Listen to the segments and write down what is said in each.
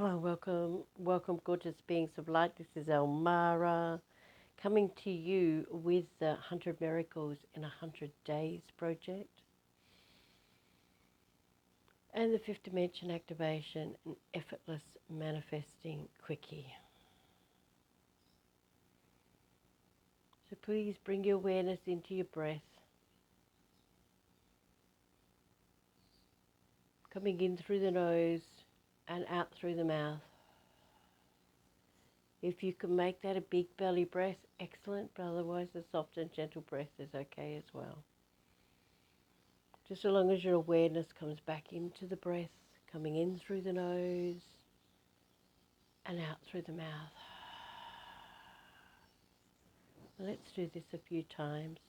Hello, welcome, gorgeous beings of light. This is Elmara coming to you with the 100 Miracles in 100 Days project and the fifth dimension activation and effortless manifesting quickie. So please bring your awareness into your breath, coming in through the nose and out through the mouth. If you can make that a big belly breath, excellent, but otherwise a soft and gentle breath is okay as well. Just so long as your awareness comes back into the breath, coming in through the nose and out through the mouth. Let's do this a few times.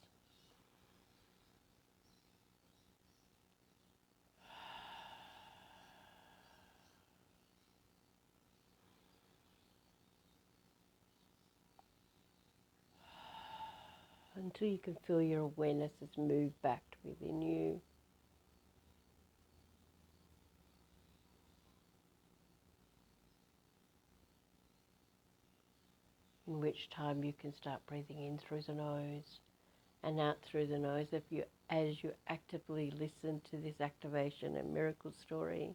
Until you can feel your awareness has moved back to within you. In which time you can start breathing in through the nose and out through the nose as you actively listen to this activation and miracle story.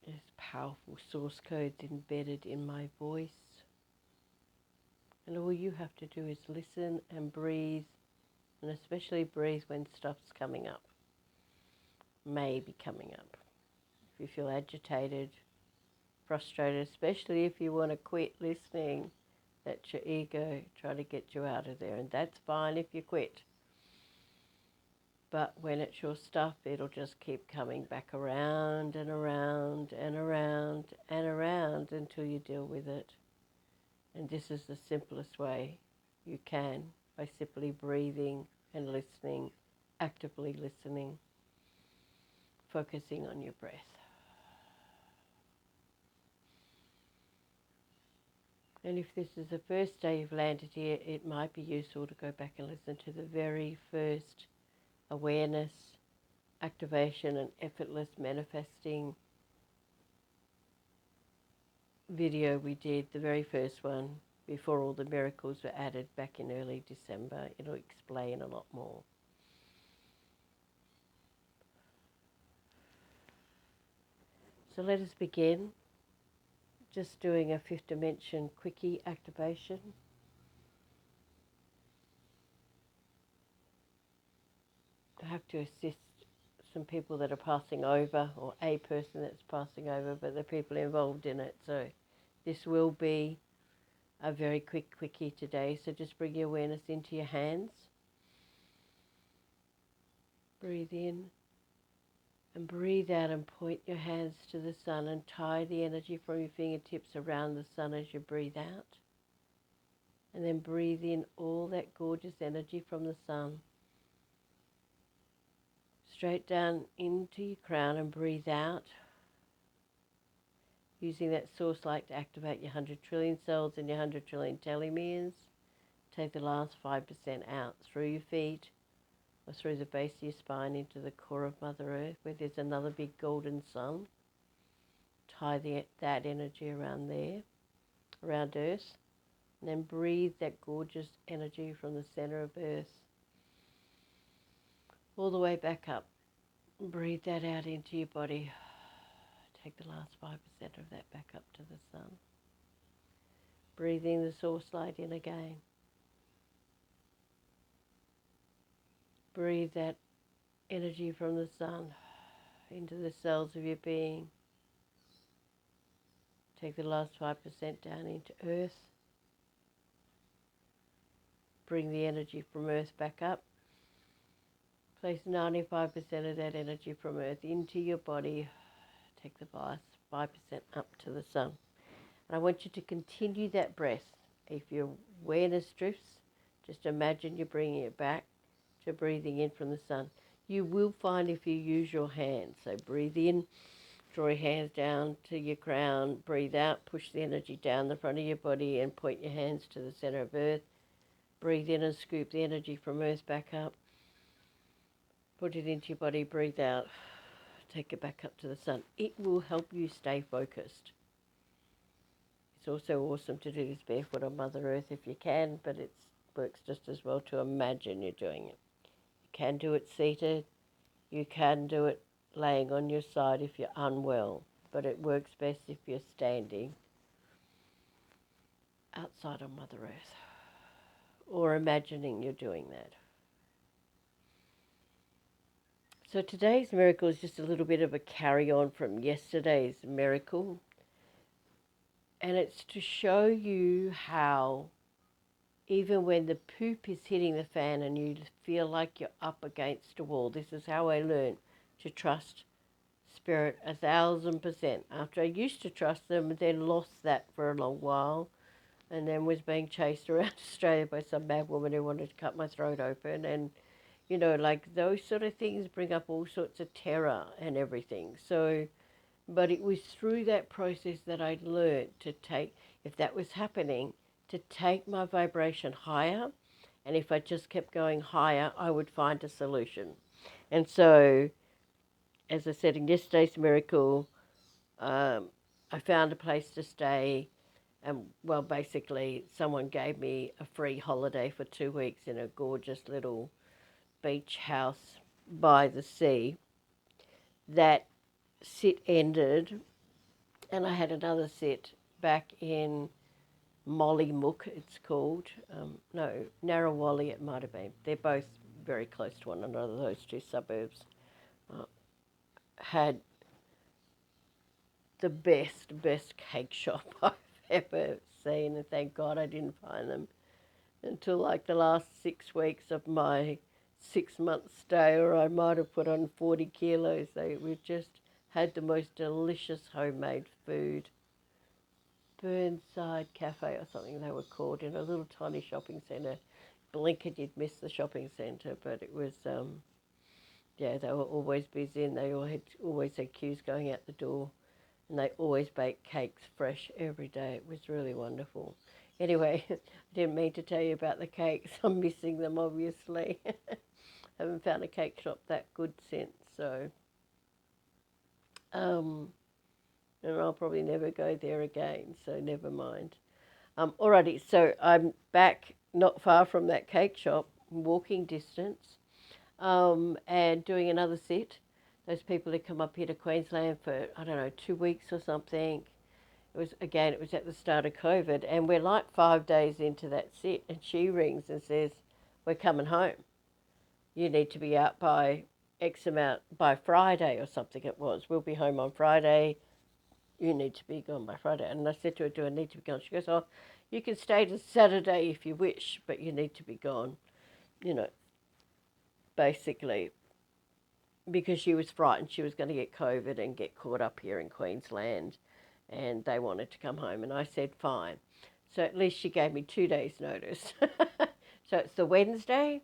There's powerful source codes embedded in my voice. And all you have to do is listen and breathe, and especially breathe when stuff's coming up, may be coming up. If you feel agitated, frustrated, especially if you want to quit listening, that's your ego trying to get you out of there. And that's fine if you quit. But when it's your stuff, it'll just keep coming back around and around and around and around until you deal with it. And this is the simplest way you can, by simply breathing and listening, actively listening, focusing on your breath. And if this is the first day you've landed here, it might be useful to go back and listen to the very first awareness, activation and effortless manifesting video we did, the very first one, before all the miracles were added back in early December. It'll explain a lot more. So let us begin. Just doing a fifth dimension quickie activation. I have to assist some people that are passing over, or a person that's passing over, but the people involved in it. So this will be a very quick quickie today. So just bring your awareness into your hands. Breathe in and breathe out and point your hands to the sun and tie the energy from your fingertips around the sun as you breathe out. And then breathe in all that gorgeous energy from the sun. Straight down into your crown and breathe out. Using that source light to activate your 100 trillion cells and your 100 trillion telomeres. Take the last 5% out through your feet or through the base of your spine into the core of Mother Earth, where there's another big golden sun. Tie that energy around there, around Earth, and then breathe that gorgeous energy from the center of Earth all the way back up. Breathe that out into your body. Take the last 5% of that back up to the sun. Breathing the source light in again. Breathe that energy from the sun into the cells of your being. Take the last 5% down into Earth. Bring the energy from Earth back up. Place 95% of that energy from Earth into your body. Take the last 5% up to the sun. And I want you to continue that breath. If your awareness drifts, just imagine you're bringing it back to breathing in from the sun. You will find if you use your hands. So breathe in, draw your hands down to your crown. Breathe out, push the energy down the front of your body and point your hands to the center of Earth. Breathe in and scoop the energy from Earth back up. Put it into your body, breathe out. take it back up to the sun. It will help you stay focused. It's also awesome to do this barefoot on Mother Earth if you can, but it works just as well to imagine you're doing it. You can do it seated. You can do it laying on your side if you're unwell, but it works best if you're standing outside on Mother Earth or imagining you're doing that. So today's miracle is just a little bit of a carry-on from yesterday's miracle. And it's to show you how even when the poop is hitting the fan and you feel like you're up against a wall, this is how I learned to trust Spirit 1,000%. After I used to trust them and then lost that for a long while and then was being chased around Australia by some bad woman who wanted to cut my throat open, and you know, like those sort of things bring up all sorts of terror and everything. So, but it was through that process that I learned to take, if that was happening, to take my vibration higher. And if I just kept going higher, I would find a solution. And so, as I said in yesterday's miracle, I found a place to stay. And, well, basically, someone gave me a free holiday for 2 weeks in a gorgeous little beach house by the sea. That sit ended, and I had another sit back in Mollymook, it's called. No, Narrawalli it might have been. They're both very close to one another, those two suburbs. Had the best cake shop I've ever seen, and thank God I didn't find them until like the last 6 weeks of my 6-month stay, or I might have put on 40 kilos. We just had the most delicious homemade food. Burnside Cafe or something they were called, in a little tiny shopping centre. Blink and you'd miss the shopping centre, but it was, yeah, they were always busy, and they always had queues going out the door, and they always baked cakes fresh every day. It was really wonderful. Anyway, I didn't mean to tell you about the cakes. I'm missing them, obviously. Haven't found a cake shop that good since, so... and I'll probably never go there again, so never mind. Alrighty, so I'm back not far from that cake shop, walking distance, and doing another sit. Those people that come up here to Queensland for, I don't know, 2 weeks or something. It was at the start of COVID, and we're like 5 days into that sit, and she rings and says, we're coming home. You need to be out by X amount, by Friday or something it was. We'll be home on Friday. You need to be gone by Friday. And I said to her, do I need to be gone? She goes, oh, you can stay to Saturday if you wish, but you need to be gone. You know, basically, because she was frightened she was going to get COVID and get caught up here in Queensland, and they wanted to come home. And I said, fine. So at least she gave me 2 days' notice. So it's the Wednesday.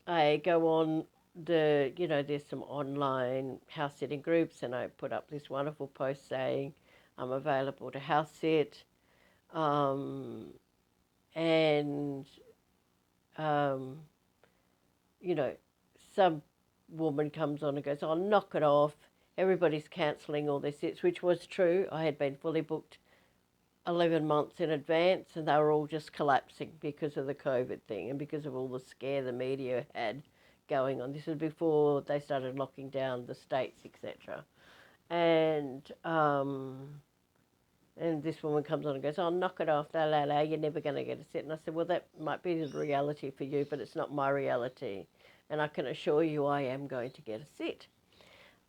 I go on there's some online house sitting groups, and I put up this wonderful post saying I'm available to house sit. Some woman comes on and goes, oh, knock it off. Everybody's cancelling all their sits, which was true. I had been fully booked 11 months in advance, and they were all just collapsing because of the COVID thing and because of all the scare the media had going on. This was before they started locking down the states, etc. And this woman comes on and goes, oh, knock it off, you're never going to get a sit. And I said, well, that might be the reality for you, but it's not my reality. And I can assure you I am going to get a sit.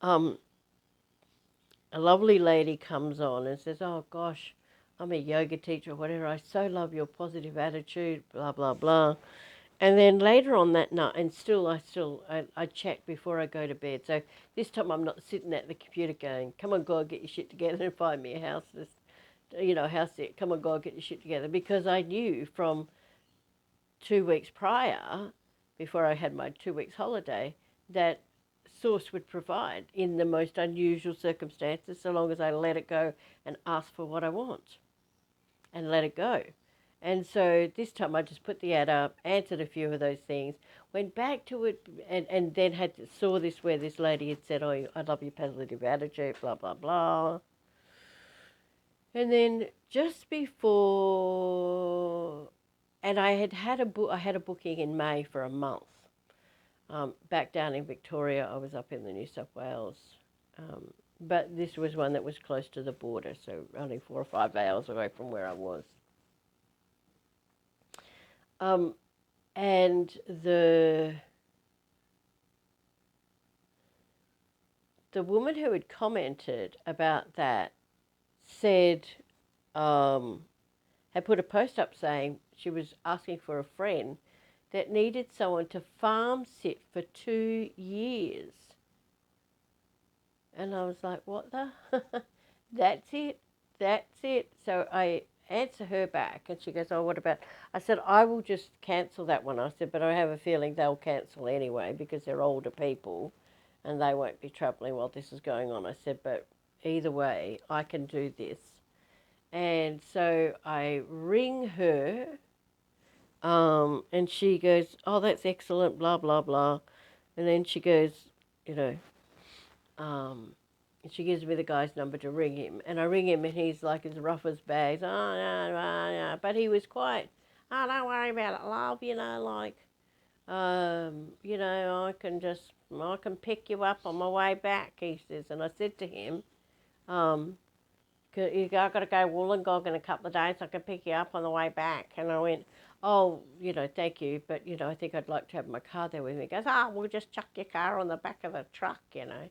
A lovely lady comes on and says, oh, gosh, I'm a yoga teacher or whatever. I so love your positive attitude, blah, blah, blah. And then later on that night, and I check before I go to bed. So this time I'm not sitting at the computer going, come on, God, get your shit together and find me a house. House sit. Come on, God, get your shit together. Because I knew from 2 weeks prior, before I had my 2 weeks holiday, that Source would provide in the most unusual circumstances, so long as I let it go and ask for what I want and let it go. And so this time I just put the ad up, answered a few of those things, went back to it, and then saw this where this lady had said, oh, I love your positive attitude, blah, blah, blah. And then just before, and I had a booking in May for a month. Back down in Victoria, I was up in the New South Wales. But this was one that was close to the border, so only 4 or 5 hours away from where I was. And the woman who had commented about that said, had put a post up saying she was asking for a friend that needed someone to farm sit for 2 years. And I was like, what the? That's it? That's it? So I answer her back and she goes, oh, what about? I said, I will just cancel that one. I said, but I have a feeling they'll cancel anyway because they're older people and they won't be travelling while this is going on. I said, but either way, I can do this. And so I ring her and she goes, oh, that's excellent, blah, blah, blah. And then she goes, you know, she gives me the guy's number to ring him. And I ring him and he's like as rough as bags. Oh, no, no, no. But he was quite, oh, don't worry about it, love, you know, like, you know, I can pick you up on my way back, he says. And I said to him, I've got to go Wollongong in a couple of days, so I can pick you up on the way back. And I went, oh, you know, thank you, but, you know, I think I'd like to have my car there with me. He goes, oh, we'll just chuck your car on the back of the truck, you know.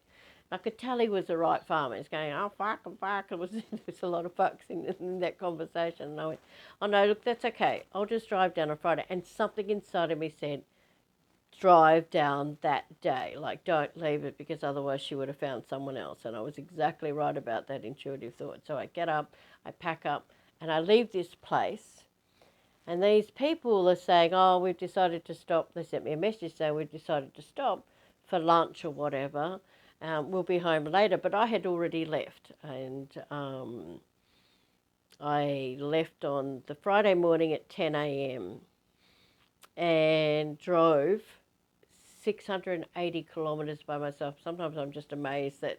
I could tell he was the right farmer. He's going, oh, fuck and fuck. There was a lot of fucks in that conversation. And I went, oh, no, look, that's okay. I'll just drive down on Friday. And something inside of me said, drive down that day. Like, don't leave it because otherwise she would have found someone else. And I was exactly right about that intuitive thought. So I get up, I pack up, and I leave this place. And these people are saying, oh, we've decided to stop. They sent me a message saying we've decided to stop for lunch or whatever. We'll be home later. But I had already left. And I left on the Friday morning at 10 a.m. and drove 680 kilometres by myself. Sometimes I'm just amazed that,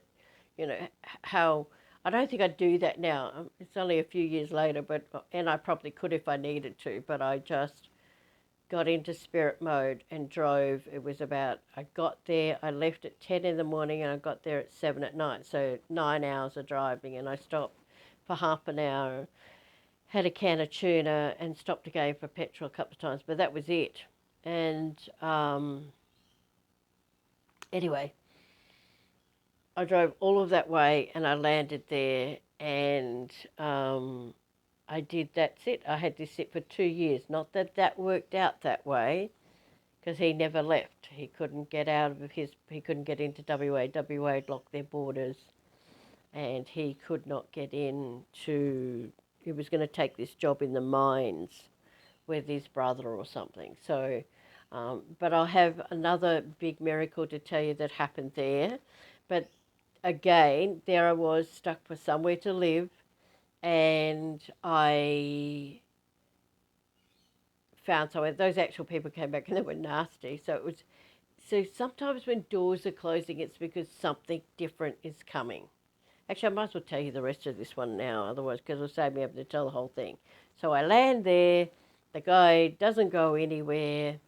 you know, how, I don't think I'd do that now. It's only a few years later, and I probably could if I needed to, but I just got into spirit mode and drove. It was about, I got there, I left at 10 in the morning and I got there at 7 at night. So 9 hours of driving, and I stopped for half an hour, had a can of tuna and stopped again for petrol a couple of times, but that was it. And anyway, I drove all of that way and I landed there and I did, that's it. I had this sit for 2 years. Not that that worked out that way because he never left. He couldn't get he couldn't get into WA. WA had locked their borders and he could not get into, he was going to take this job in the mines with his brother or something. So, but I'll have another big miracle to tell you that happened there. But again, there I was stuck for somewhere to live, and I found somewhere. Those actual people came back and they were nasty. So sometimes when doors are closing, it's because something different is coming. Actually, I might as well tell you the rest of this one now, otherwise, because it'll save me having to tell the whole thing. So I land there. The guy doesn't go anywhere,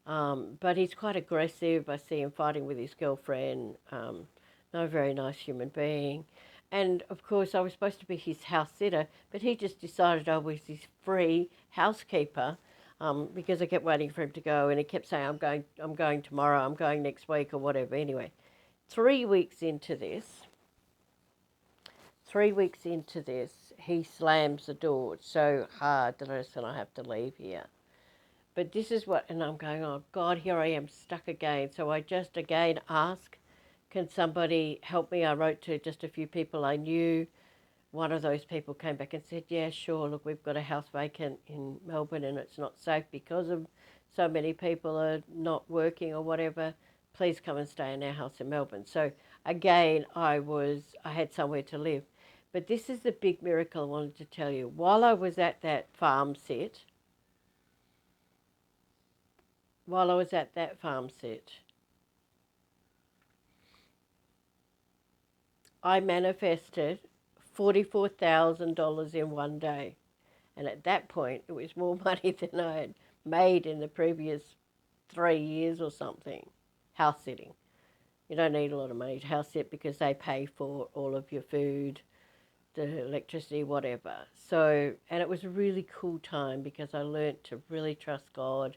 but he's quite aggressive. I see him fighting with his girlfriend. Not a very nice human being. And, of course, I was supposed to be his house sitter, but he just decided I was his free housekeeper because I kept waiting for him to go, and he kept saying, I'm going tomorrow, I'm going next week or whatever. Anyway, 3 weeks into this, he slams the door so hard that I said, I have to leave here. But this is what, and I'm going, oh God, here I am stuck again. So I just again ask, can somebody help me? I wrote to just a few people I knew. One of those people came back and said, yeah, sure, look, we've got a house vacant in Melbourne and it's not safe because of so many people are not working or whatever. Please come and stay in our house in Melbourne. So again, I had somewhere to live. But this is the big miracle I wanted to tell you. While I was at that farm sit, while I was at that farm sit, I manifested $44,000 in one day. And at that point, it was more money than I had made in the previous 3 years or something, house sitting. You don't need a lot of money to house sit because they pay for all of your food, the electricity, whatever. So, and it was a really cool time because I learnt to really trust God.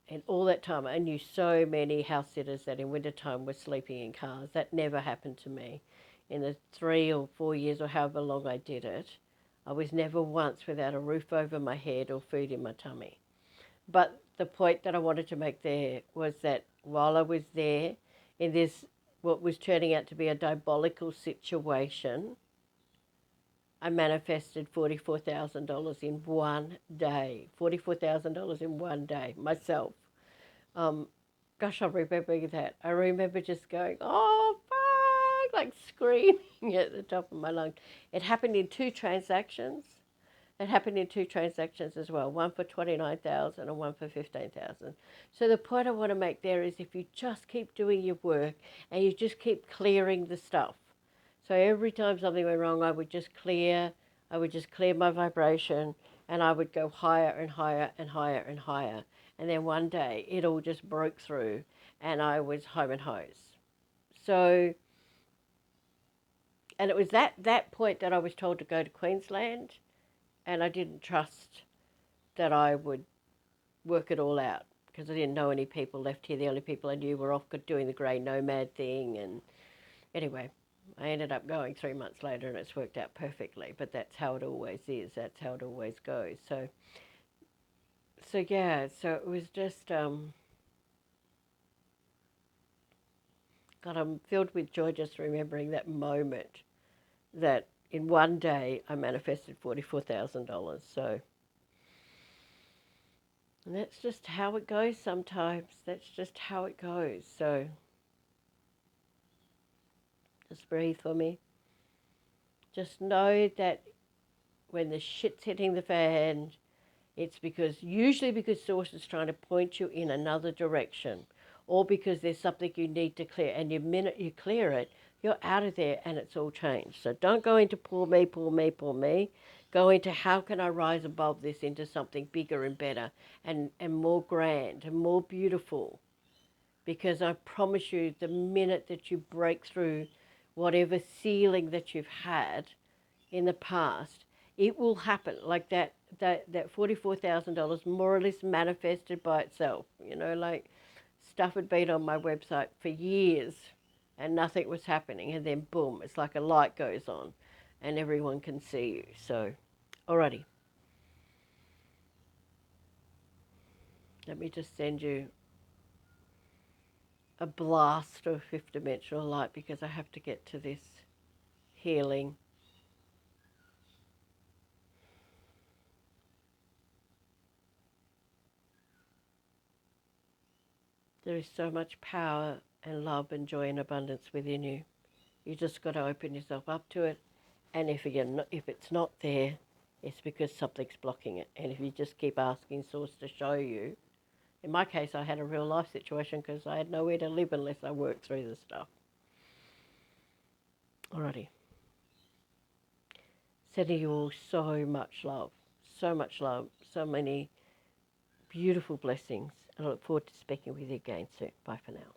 And all that time, I knew so many house sitters that in wintertime were sleeping in cars. That never happened to me. In the 3 or 4 years or however long I did it, I was never once without a roof over my head or food in my tummy. But the point that I wanted to make there was that while I was there in this, what was turning out to be a diabolical situation, I manifested $44,000 in one day. $44,000 in one day, myself. Gosh, I remember that. I remember just going, oh, fuck, like screaming at the top of my lungs. It happened in two transactions. It happened in two transactions as well, one for 29,000 and one for 15,000. So the point I want to make there is if you just keep doing your work and you just keep clearing the stuff. So every time something went wrong, I would just clear my vibration, and I would go higher and higher and higher and higher. And then one day it all just broke through and I was home and hose. So, and it was that point that I was told to go to Queensland, and I didn't trust that I would work it all out because I didn't know any people left here. The only people I knew were off doing the grey nomad thing. And anyway, I ended up going 3 months later and it's worked out perfectly, but that's how it always is. That's how it always goes. So yeah, so it was just, God, I'm filled with joy just remembering that moment that in one day I manifested $44,000. So, and that's just how it goes sometimes. That's just how it goes. So, just breathe for me. Just know that when the shit's hitting the fan, it's usually because Source is trying to point you in another direction, or because there's something you need to clear. And the minute you clear it, you're out of there and it's all changed. So don't go into poor me, poor me, poor me. Go into how can I rise above this into something bigger and better and more grand and more beautiful. Because I promise you, the minute that you break through whatever ceiling that you've had in the past, it will happen. Like that $44,000 more or less manifested by itself. You know, like stuff had been on my website for years and nothing was happening, and then boom, it's like a light goes on and everyone can see you. So, alrighty. Let me just send you a blast of fifth dimensional light because I have to get to this healing. There is so much power and love and joy and abundance within you. You just got to open yourself up to it. And if it's not there, it's because something's blocking it. And if you just keep asking Source to show you, in my case, I had a real life situation because I had nowhere to live unless I worked through the stuff. Alrighty. Sending you all so much love, so many beautiful blessings. And I look forward to speaking with you again soon. Bye for now.